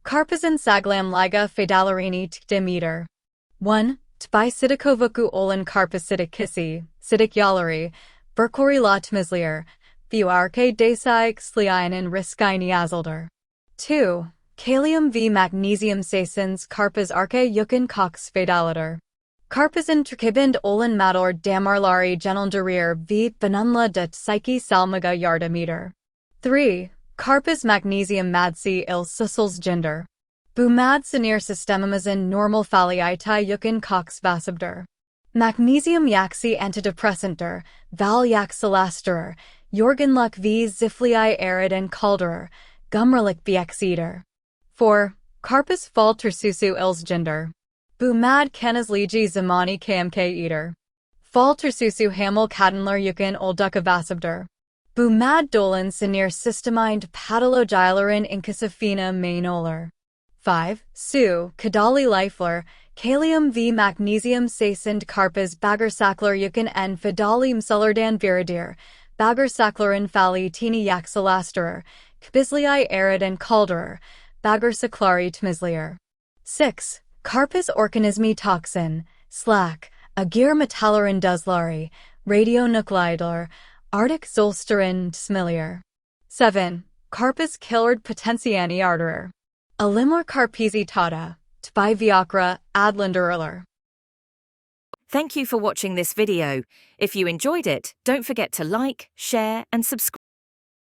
Carpazin saglam liga fedalarini tdemeter. 1. Tby sidikovuku olan carpasitic kisi, sitic yalari, berkori la tmizlier, vuarke desai xliainin riskaini azalder. 2. Kalium v magnesium sasins carpas arke yukin cox fedalater. Carpazin trkibind olan mador damarlari genalderir v benunla de psyche salmaga yardameter. 3. Carpas magnesium madsi il susils gender. Bu mad sinir systemamazin normal faliitai yukin cox vasibder. Magnesium yaxi antidepressanter, val yaxalasterer, jorgenluck v ziflii arid and calderer, gumralik bxeter. 4. Carpus faltersusu ils gender. Bu mad kenazligi zamani kmk eater. Faltersusu hamil kadenler yukin olduka vasibder. Bu mad dolan sinir systemind patologilerin inkasafina mainoler. 5. Su, kadali lifler, kalium v magnesium sasind carpas bagarsakler yukin en fidalium sulardan viridir, bagarsaklerin fali tini yaxalasterer, kbislii arid and calderer, bagarsaklari tmizlier. 6. Carpas organismi toxin, slack, agir metallerin duzlari, radionuclider, arctic zolsterin smilier. 7. Carpus killard potentiani arterer. Alimor carpesi tata, tby viacra, adlenderler. Thank you for watching this video. If you enjoyed it, don't forget to like, share, and subscribe.